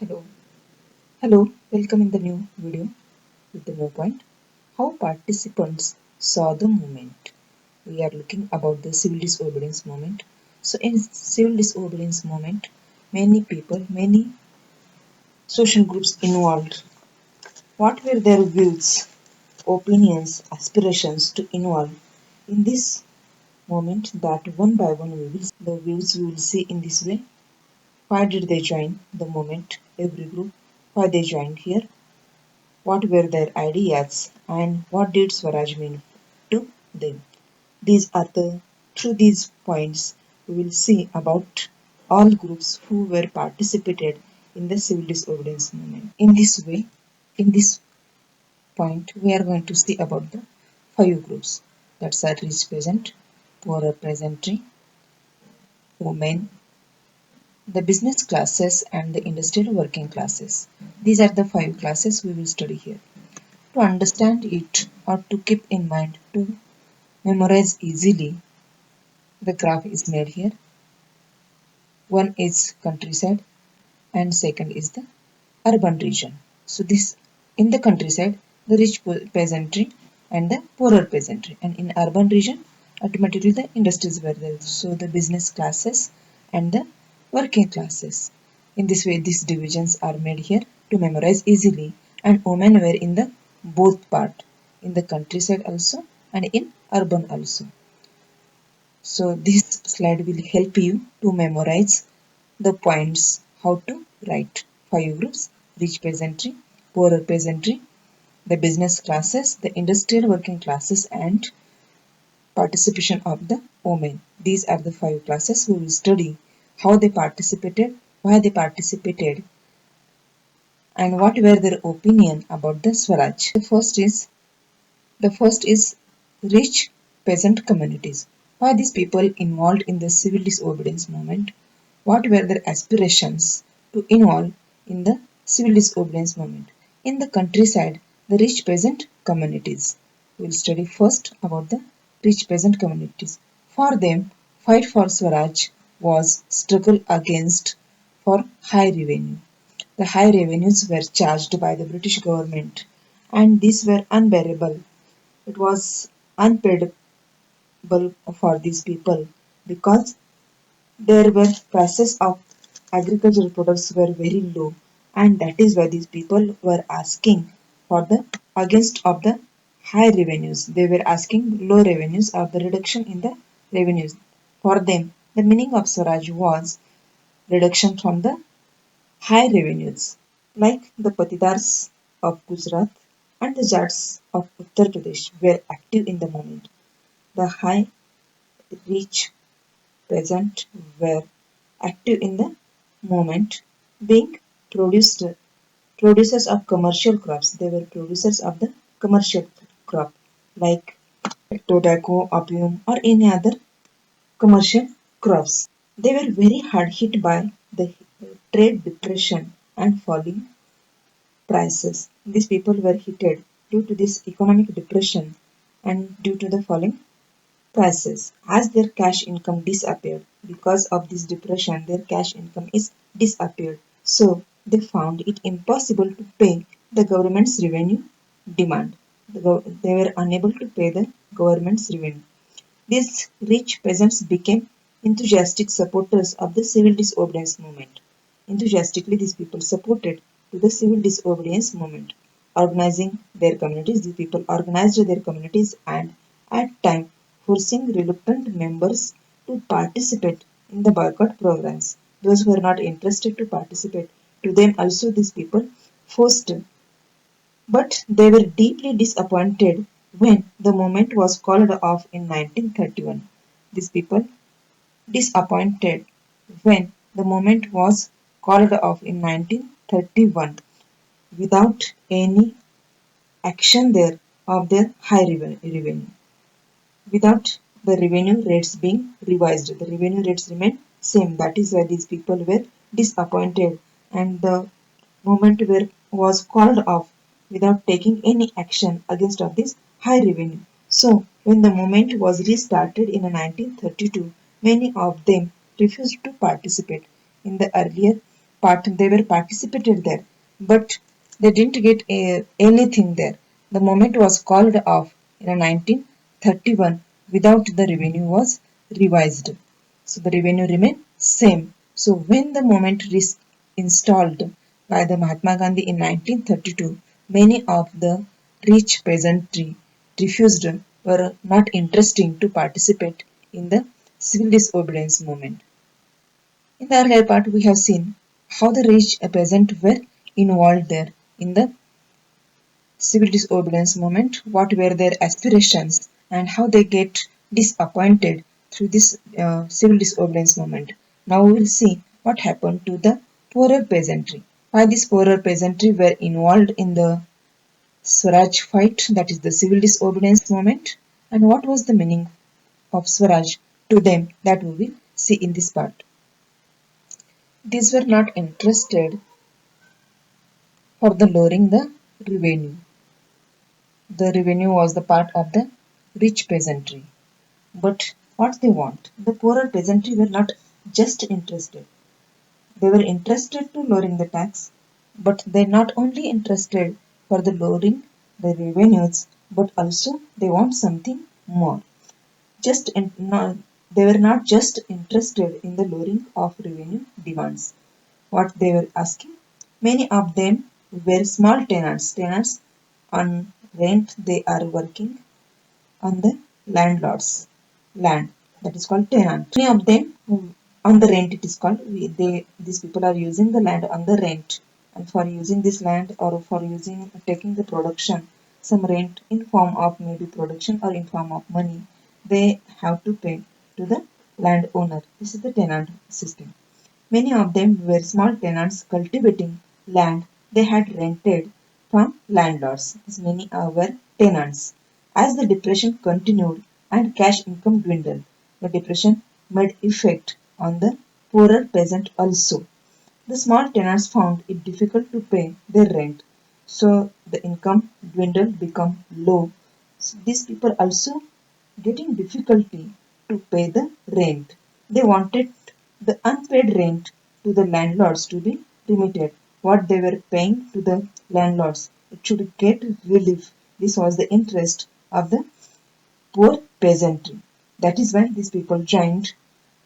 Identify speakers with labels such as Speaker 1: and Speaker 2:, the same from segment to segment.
Speaker 1: Hello, welcome in the new video with the new point. How participants saw the movement. We are looking about the civil disobedience movement. So in civil disobedience movement, many people, many social groups involved. What were their views, opinions, aspirations to involve in this movement that one by one the views we will see in this way. Why did they join the movement? Every group, why they joined here, what were their ideas, and what did Swaraj mean to them. These are the through these points we will see about all groups who were participated in the civil disobedience movement. In this way, in this point, we are going to see about the five groups. That's are rich peasant, poor peasantry, women, the business classes, and the industrial working classes. These are the five classes we will study here. To understand it or to keep in mind to memorize easily, the graph is made here. One is countryside and second is the urban region. So this in the countryside, the rich peasantry and the poorer peasantry, and in urban region, automatically the industries were there. So the business classes and the working classes. In this way, these divisions are made here to memorize easily, and women were in the both part, in the countryside also and in urban also. So this slide will help you to memorize the points how to write five groups: rich peasantry, poorer peasantry, the business classes, the industrial working classes, and participation of the women. These are the five classes we will study how they participated, why they participated, and what were their opinion about the Swaraj. The first is rich peasant communities. Why these people involved in the civil disobedience movement? What were their aspirations to involve in the civil disobedience movement? In the countryside, the rich peasant communities. We'll study first about the rich peasant communities. For them, fight for Swaraj was struggle against for high revenue. The high revenues were charged by the British government, and these were unbearable. It was unpredictable for these people because their were prices of agricultural products were very low, and that is why these people were asking for the against of the high revenues. They were asking low revenues or the reduction in the revenues. For them, the meaning of Swaraj was reduction from the high revenues, like the Patidars of Gujarat and the Jats of Uttar Pradesh were active in the movement. The high rich peasant were active in the movement, being produced producers of commercial crops. They were producers of the commercial crop like tobacco, opium, or any other commercial crops. They were very hard hit by the trade depression and falling prices. These people were hit due to this economic depression and due to the falling prices. As their cash income disappeared because of this depression, their cash income is disappeared. So they found it impossible to pay the government's revenue demand. They were unable to pay the government's revenue. These rich peasants became enthusiastic supporters of the civil disobedience movement. Enthusiastically, these people supported to the civil disobedience movement, organizing their communities. These people organized their communities and at time forcing reluctant members to participate in the boycott programs. Those who were not interested to participate, to them also these people forced, but they were deeply disappointed when the movement was called off in 1931. These people disappointed when the movement was called off in 1931 without any action there of their high revenue. Without the revenue rates being revised, the revenue rates remain same. That is why these people were disappointed, and the movement was called off without taking any action against of this high revenue. So when the movement was restarted in 1932, many of them refused to participate in the earlier they were participated there, but they didn't get anything there. The movement was called off in 1931 without the revenue was revised. So the revenue remained same. So when the movement is installed by the Mahatma Gandhi in 1932, many of the rich peasantry refused were not interested to participate in the civil disobedience movement. In the earlier part, we have seen how the rich peasant were involved there in the civil disobedience movement, what were their aspirations, and how they get disappointed through this civil disobedience movement. Now we will see what happened to the poorer peasantry. Why these poorer peasantry were involved in the Swaraj fight, that is the civil disobedience movement, and what was the meaning of Swaraj to them, that we will see in this part. These were not interested for the lowering the revenue. The revenue was the part of the rich peasantry. But what they want, the poorer peasantry were not just interested. They were interested to lowering the tax, but they not only interested for the lowering the revenues, but also they want something more. They were not just interested in the lowering of revenue demands. What they were asking, many of them were small tenants. Tenants on rent, they are working on the landlord's land. That is called tenant. Many of them on the rent it is called. These people are using the land on the rent, and for using this land or for using taking the production, some rent in form of maybe production or in form of money, they have to pay to the landowner. This is the tenant system. Many of them were small tenants cultivating land they had rented from landlords. These many were tenants. As the depression continued and cash income dwindled, the depression made effect on the poorer peasant also. The small tenants found it difficult to pay their rent, so the income dwindled become low. So these people also getting difficulty to pay the rent. They wanted the unpaid rent to the landlords to be remitted. What they were paying to the landlords, it should get relief. This was the interest of the poor peasantry. That is why these people joined.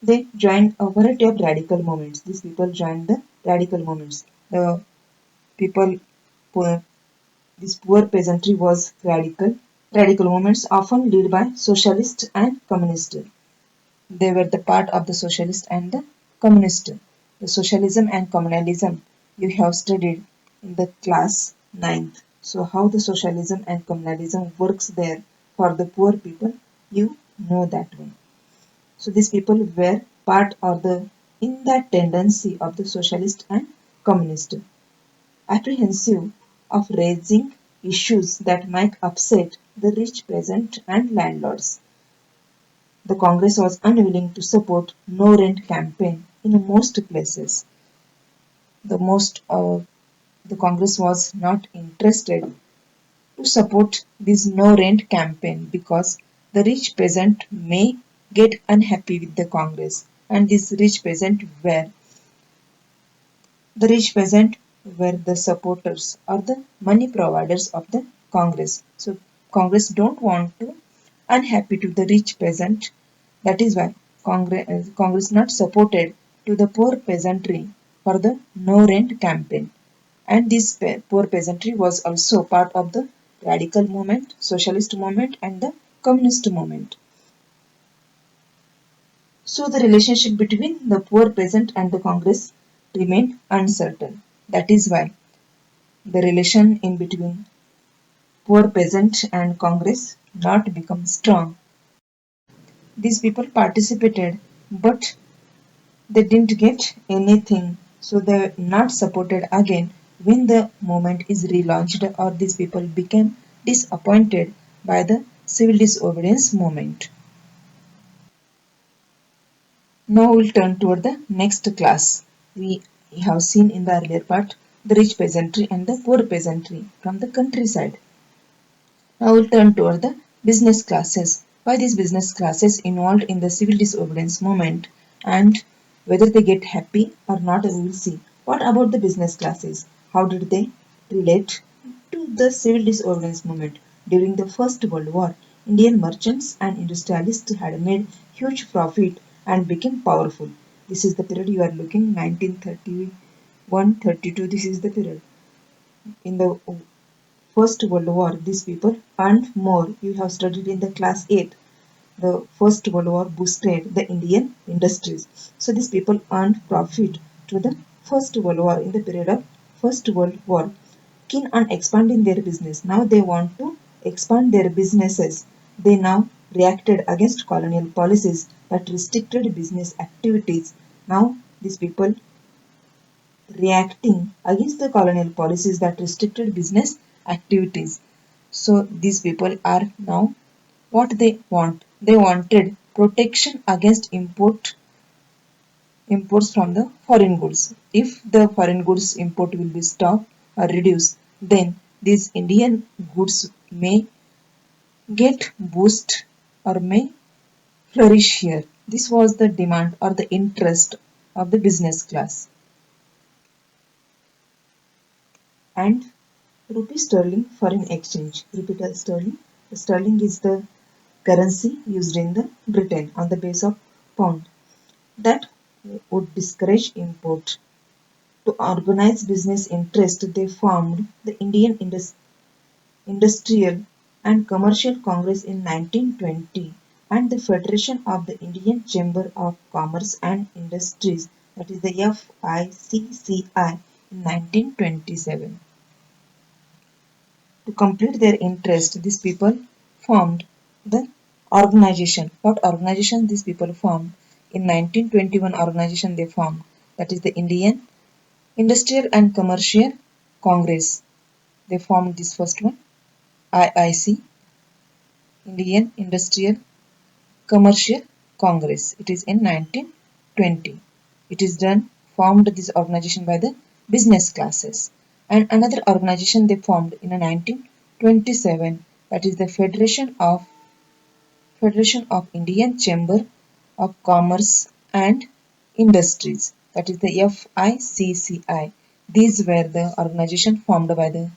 Speaker 1: They joined a variety of radical movements. These people joined the radical movements. The people, poor, this poor peasantry was radical. Radical movements often led by socialists and communists. They were the part of the socialist and the communist. The socialism and communalism you have studied in the class 9th. So how the socialism and communalism works there for the poor people, you know that one. So these people were part of the in that tendency of the socialist and communist, apprehensive of raising issues that might upset the rich peasant and landlords. The Congress was unwilling to support no rent campaign in most places. The most the Congress was not interested to support this no rent campaign because the rich peasant may get unhappy with the Congress, and these rich peasant were the supporters or the money providers of the Congress. So Congress don't want to unhappy to the rich peasant. That is why Congress not supported to the poor peasantry for the no rent campaign. And this poor peasantry was also part of the radical movement, socialist movement, and the communist movement. So the relationship between the poor peasant and the Congress remained uncertain. That is why the relation in between poor peasant and Congress not become strong. These people participated, but they didn't get anything, so they were not supported again when the movement is relaunched, or these people became disappointed by the civil disobedience movement. Now we'll turn toward the next class. We have seen in the earlier part the rich peasantry and the poor peasantry from the countryside. Now we'll turn toward the business classes. Why these business classes involved in the civil disobedience movement and whether they get happy or not, we will see. What about the business classes? How did they relate to the civil disobedience movement? During the First World War, Indian merchants and industrialists had made huge profit and became powerful. This is the period you are looking 1931 32. This is the period. In the First World War, these people earned more. You have studied in the class 8. The First World War boosted the Indian industries. So these people earned profit to the First World War in the period of First World War. Keen on expanding their business. Now they want to expand their businesses. They now reacted against colonial policies that restricted business activities. Now these people reacting against the colonial policies that restricted business activities. So these people are now what they want. They wanted protection against imports from the foreign goods. If the foreign goods import will be stopped or reduced, then these Indian goods may get boost or may flourish here. This was the demand or the interest of the business class. And rupee sterling foreign exchange. Rupee sterling. The sterling is the currency used in the Britain on the base of pound that would discourage import. To organize business interest, they formed the Indian Industrial and Commercial Congress in 1920 and the Federation of the Indian Chamber of Commerce and Industries, that is the FICCI, in 1927. To complete their interest, these people formed the organization. What organization these people formed? In 1921 organization they formed, that is the Indian Industrial and Commercial Congress. They formed this first one, IIC, Indian Industrial Commercial Congress. It is in 1920. It is formed this organization by the business classes. And another organization they formed in 1927, that is the Federation of Indian Chamber of Commerce and Industries, that is the FICCI. These were the organization formed by the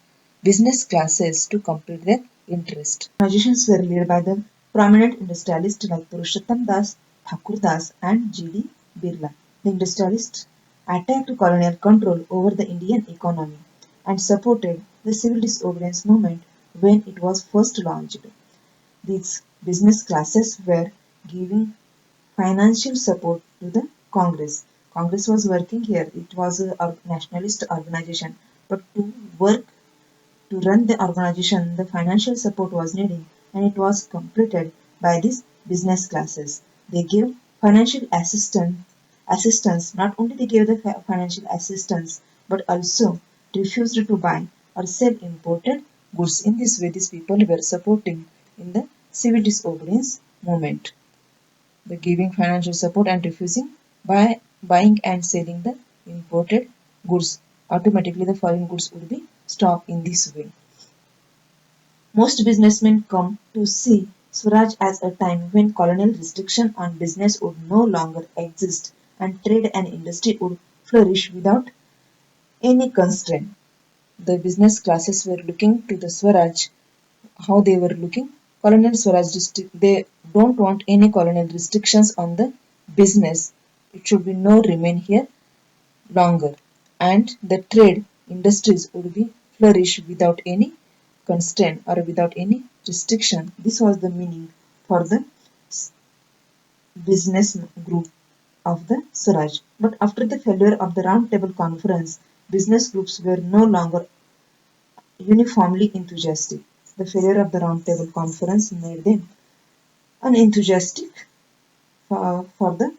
Speaker 1: business classes to complete their interest. Organizations were led by the prominent industrialists like Purushottam Das, Thakur Das and G.D. Birla. The industrialists attacked colonial control over the Indian economy and supported the civil disobedience movement when it was first launched. These business classes were giving financial support to the Congress. Congress was working here. It was a nationalist organization. But to run the organization, the financial support was needed and it was completed by these business classes. They gave financial assistance. Not only they gave the financial assistance, but also refused to buy or sell imported goods. In this way, these people were supporting in the civil disobedience movement. The giving financial support and refusing by buying and selling the imported goods. Automatically the foreign goods would be stopped in this way. Most businessmen come to see Swaraj as a time when colonial restriction on business would no longer exist and trade and industry would flourish without any constraint. The business classes were looking to the Swaraj, how they were looking. Colonial Swaraj, they don't want any colonial restrictions on the business. It should be no remain here longer. And the trade industries would be flourish without any constraint or without any restriction. This was the meaning for the business group of the Swaraj. But after the failure of the Round Table Conference, business groups were no longer uniformly enthusiastic. The failure of the Round Table Conference made them unenthusiastic for the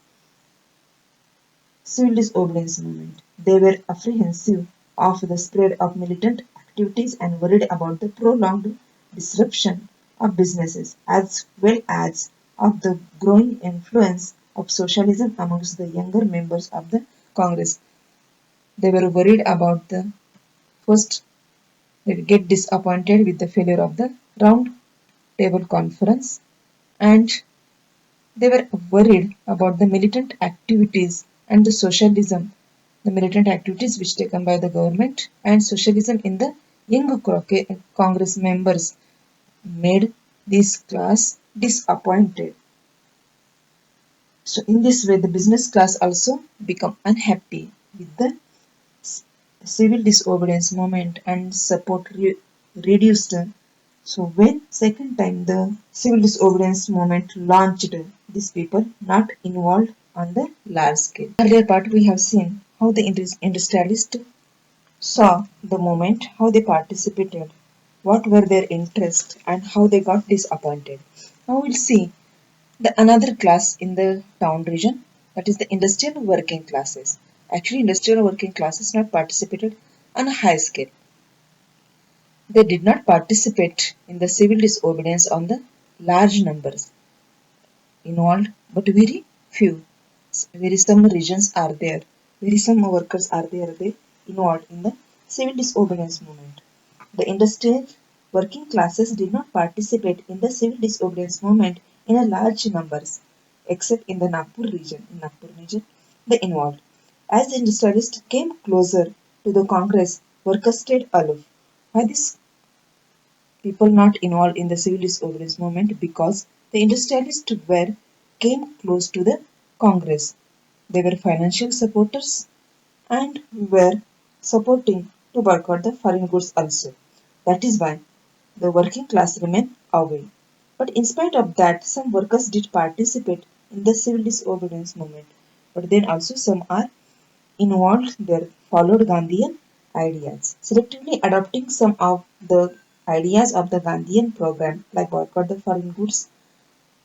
Speaker 1: civil disobedience movement. They were apprehensive of the spread of militant activities and worried about the prolonged disruption of businesses as well as of the growing influence of socialism amongst the younger members of the Congress. They were worried about the first, they get disappointed with the failure of the Round Table Conference and they were worried about the militant activities and the socialism the militant activities which taken by the government, and socialism in the young Congress members made this class disappointed. So in this way, the business class also become unhappy with the civil disobedience movement and support reduced. So when second time the civil disobedience movement launched, these people not involved on the large scale. Earlier part we have seen how the industrialists saw the movement, how they participated, what were their interests, and how they got disappointed. Now we'll see the another class in the town region, that is the industrial working classes. Actually, industrial working classes not participated on a high scale. They did not participate in the civil disobedience on the large numbers involved, but very few. Very some regions are there, very some workers are there, they involved in the civil disobedience movement. The industrial working classes did not participate in the civil disobedience movement in a large numbers, except in the Nagpur region. In Nagpur region, they involved. As the industrialists came closer to the Congress, workers stayed aloof. Why these people not involved in the civil disobedience movement? Because the industrialists were came close to the Congress. They were financial supporters and were supporting to boycott the foreign goods also. That is why the working class remained away. But in spite of that, some workers did participate in the civil disobedience movement. But then also some are involved there, followed Gandhian ideas, selectively adopting some of the ideas of the Gandhian program, like boycott the foreign goods,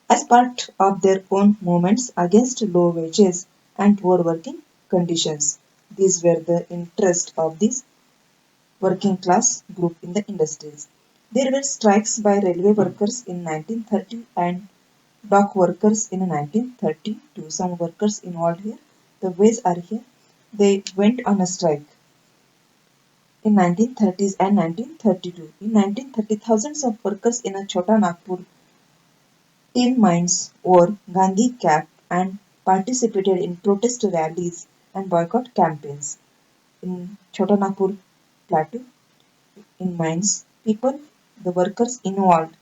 Speaker 1: as part of their own movements against low wages and poor working conditions. These were the interests of this working class group in the industries. There were strikes by railway workers in 1930 and dock workers in 1932. Some workers involved here, the ways are here. They went on a strike in 1930s and 1932. In 1930, thousands of workers in a Chota Nagpur tin mines wore Gandhi cap and participated in protest rallies and boycott campaigns. In Chota Nagpur plateau, in mines, people, the workers involved,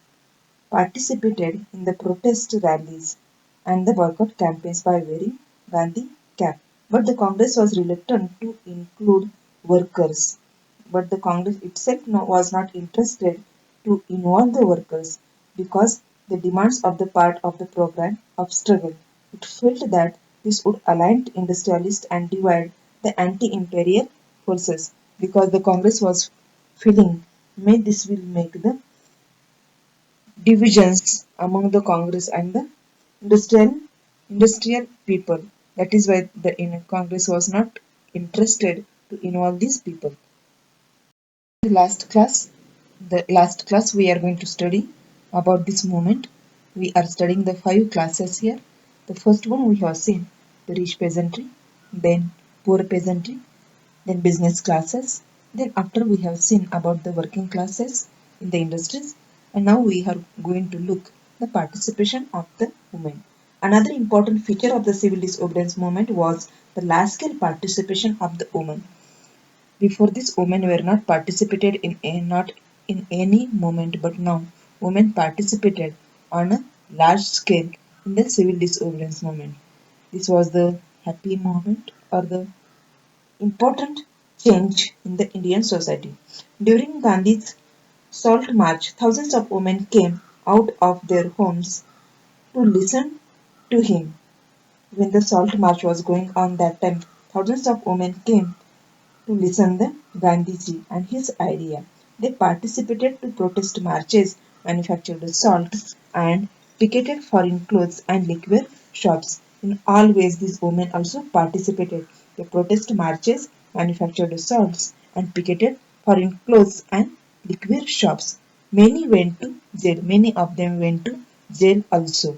Speaker 1: participated in the protest rallies and the boycott campaigns by wearing Gandhi cap. But the Congress was reluctant to include workers. But the Congress itself was not interested to involve the workers because the demands of the part of the program of struggle. It felt that this would align industrialists and divide the anti-imperial forces because the Congress was feeling may this will make the divisions among the Congress and the industrial people. That is why the Congress was not interested to involve these people. The last class we are going to study about this movement. We are studying the 5 classes here. The first one we have seen the rich peasantry, then poor peasantry, then business classes. Then after we have seen about the working classes in the industries, and now we are going to look the participation of the women. Another important feature of the civil disobedience movement was the large-scale participation of the women. Before this, women were not participated not in any movement, but now women participated on a large scale in the civil disobedience movement. This was the happy moment or the important change in the Indian society. During Gandhi's Salt March, thousands of women came out of their homes to listen to him. When the Salt March was going on that time, thousands of women came to listen to Gandhiji and his idea. They participated to protest marches, manufactured salt, and picketed foreign clothes and liquor shops. In all ways, these women also participated. They protest marches, manufactured salts, and picketed foreign clothes and liquor shops. Many went to jail. Many of them went to jail also.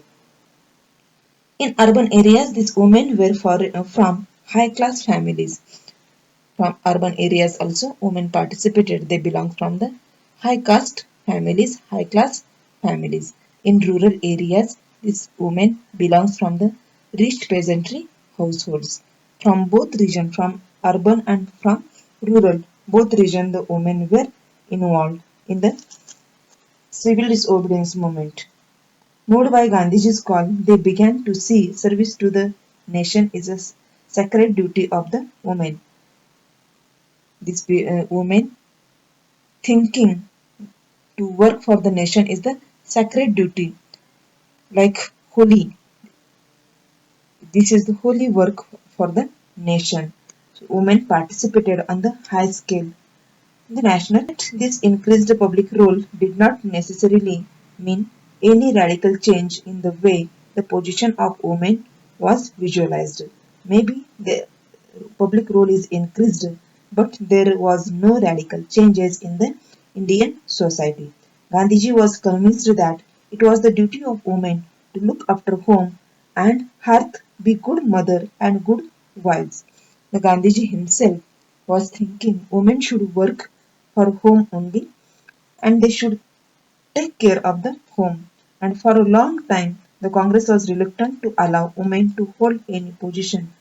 Speaker 1: In urban areas, these women were from high class families. From urban areas also, women participated. They belong from the high caste families, high class families. In rural areas, these women belongs from the rich peasantry households. From both regions, from urban and from rural, both regions the women were involved in the civil disobedience movement. Moved by Gandhiji's call, they began to see service to the nation is a sacred duty of the woman. This woman thinking to work for the nation is the sacred duty, like holy. This is the holy work for the nation. So women participated on the high scale. The national this increased public role did not necessarily mean any radical change in the way the position of women was visualized. Maybe the public role is increased, but there was no radical changes in the Indian society. Gandhiji was convinced that it was the duty of women to look after home and hearth, be good mother and good wives. The Gandhiji himself was thinking women should work for home only and they should take care of the home. And for a long time, the Congress was reluctant to allow women to hold any position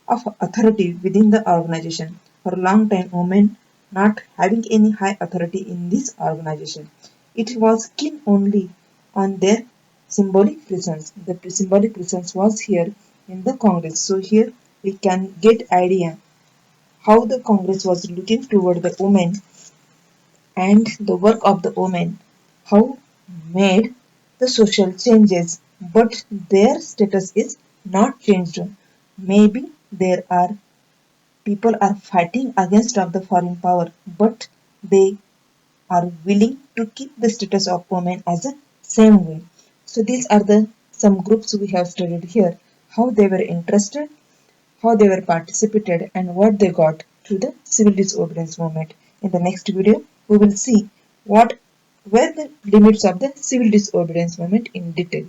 Speaker 1: of authority within the organization. For a long time, women not having any high authority in this organization. It was keen only on their symbolic presence. The symbolic presence was here in the Congress. So here we can get idea how the Congress was looking toward the women and the work of the women, how made the social changes, but their status is not changed. Maybe there are people are fighting against of the foreign power, but they are willing to keep the status of women as a same way. So these are the some groups we have studied here, how they were interested, how they were participated, and what they got through the civil disobedience movement. In the next video, we will see what were the limits of the civil disobedience movement in detail.